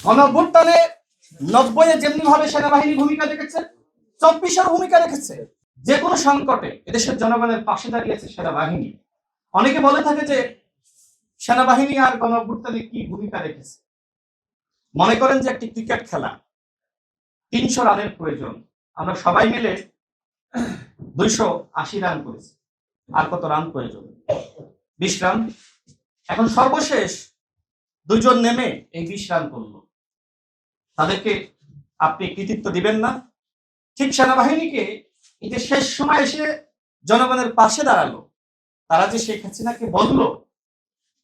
গণঅভ্যুত্থানে 90-এ যেমনি ভাবে সেনাবাহিনী ভূমিকা রেখেছে, 24-এর ভূমিকা রেখেছে। যে কোনো সংকটে এদেশের জনগণের পাশে দাঁড়িয়েছে সেনাবাহিনী। অনেকে বলে থাকে যে সেনাবাহিনী আর গণঅভ্যুত্থানে কি ভূমিকা রেখেছে। মনে করেন যে একটি ক্রিকেট খেলা, 300 রানের প্রয়োজন, আমরা সবাই মিলে 280 রান করেছি। আর কত রান প্রয়োজন? 20 রান। এখন সর্বশেষ দুইজন নেমে এই 20 রান করলো, তাদেরকে আপনি কৃতিত্ব দিবেন না? ঠিক সেনাবাহিনীকে এই যে শেষ সময় এসে জনগণের পাশে দাঁড়ালো, তারা যে শেখ হাসিনাকে বলল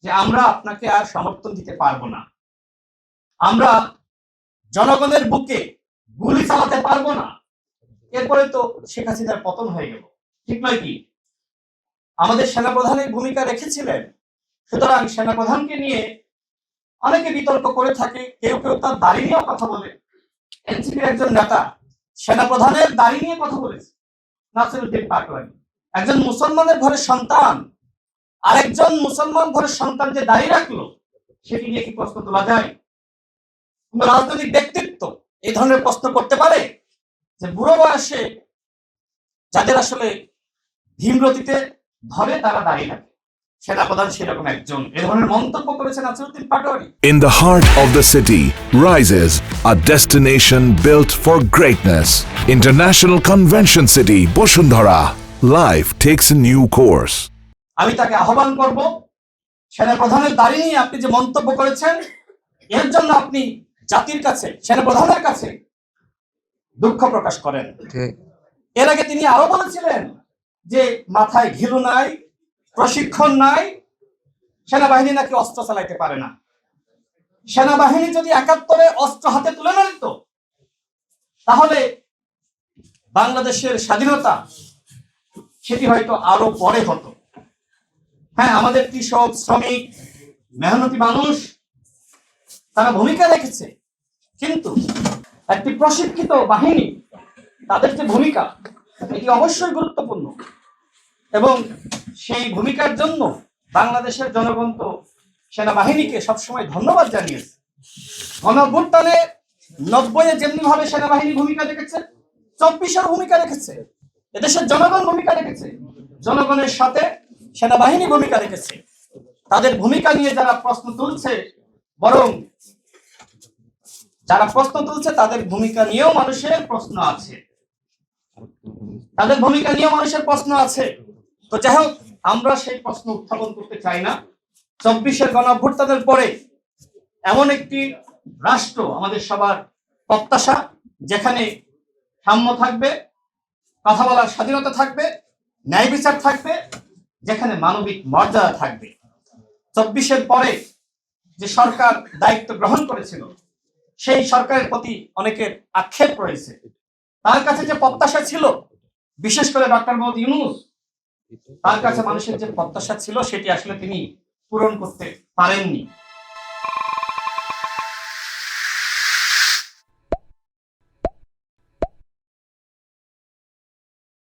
যে আমরা আপনাকে আর সমর্থন দিতে পারবো না, আমরা জনগণের বুকে গুলি চালাতে পারবো না, এরপরে তো শেখ হাসিনার পতন হয়ে গেল, ঠিক নয় কি? আমাদের সেনাপ্রধানের ভূমিকা রেখেছিলেন। সুতরাং সেনাপ্রধানকে নিয়ে অনেকে বিতর্ক করে থাকে, কেউ কেউ তার দাড়ি নিয়েও কথা বলে। এনসিপির একজন নেতা সেনাপ্রধানের দাড়ি নিয়ে কথা বলেছে, নাসিরউদ্দিন পাটোয়ারি, একজন মুসলমানের ঘরের সন্তান, আরেকজন মুসলমান ঘরের সন্তান যে দাড়ি রাখলো, সেটি নিয়ে কি প্রশ্ন তোলা যায়? কোন রাজনৈতিক ব্যক্তিত্ব এই ধরনের প্রশ্ন করতে পারে যে বুড়ো বয়সে যাদের আসলে ভীমরতিতে ধরে তারা দাঁড়িয়ে থাকে? সেনাপ্রধান সেরকম একজন এ ধরনের মন্তব্য করেছেন Nasiruddin Patwari. In the heart of the city rises a destination built for greatness. International Convention City, Bosundhara. Life takes a new course. আমি তাকে আহ্বান করব, সেনাপ্রধানের দাড়ি নিয়ে আপনি যে মন্তব্য করেছেন, এর জন্য আপনি জাতির কাছে, সেনাপ্রধানের কাছে দুঃখ প্রকাশ করেন। এর আগে তিনি আরো বলেছিলেন যে মাথায় ঘিলু নাই, প্রশিক্ষণ নাই, সেনাবাহিনী নাকি অস্ত্র চালাইতে পারে না। সেনাবাহিনী যদি 71-এ অস্ত্র হাতে তুলে না নিত, তাহলে বাংলাদেশের স্বাধীনতা সেটি হয়তো আরো পরে হতো। হ্যাঁ, আমাদের কৃষক, শ্রমিক, মেহনতি মানুষ তারা ভূমিকা রেখেছে, কিন্তু একটি প্রশিক্ষিত বাহিনী, তাদের যে ভূমিকা, এটি অবশ্যই গুরুত্বপূর্ণ। এবং সেই ভূমিকার জন্য বাংলাদেশের জনগণ তো সেনাবাহিনীকে সবসময় ধন্যবাদ জানিয়েছে। গণঅভ্যুত্থানে 90-এ যেমনি ভাবে সেনাবাহিনী ভূমিকা রেখেছে, 24-এর ভূমিকা রেখেছে, এদেশের জনগণ ভূমিকা রেখেছে, জনগণের সাথে সেনাবাহিনী ভূমিকা রেখেছে। তাদের ভূমিকা নিয়ে যারা প্রশ্ন তুলছে, বরং যারা প্রশ্ন তুলছে তাদের ভূমিকা নিয়েও মানুষের প্রশ্ন আছে, তাদের ভূমিকা নিয়েও মানুষের প্রশ্ন আছে। তো যাই হোক, আমরা সেই প্রশ্ন উত্থাপন করতে চাই না। 24-এর গণঅভ্যুত্থানের পরে এমন একটি রাষ্ট্র আমাদের সবার প্রত্যাশা, যেখানে সাম্য থাকবে, কথা বলার স্বাধীনতা থাকবে, ন্যায় বিচার থাকবে, যেখানে মানবিক মর্যাদা থাকবে। 24-এর পরে যে সরকার দায়িত্ব গ্রহণ করেছিল, সেই সরকারের প্রতি অনেকের আক্ষেপ রয়েছে। তার কাছে যে প্রত্যাশা ছিল, বিশেষ করে ডক্টর মোহাম্মদ ইউনূস, তার কাছে মানুষের যে প্রত্যাশা ছিল সেটি আসলে তিনি পূরণ করতে পারেননি।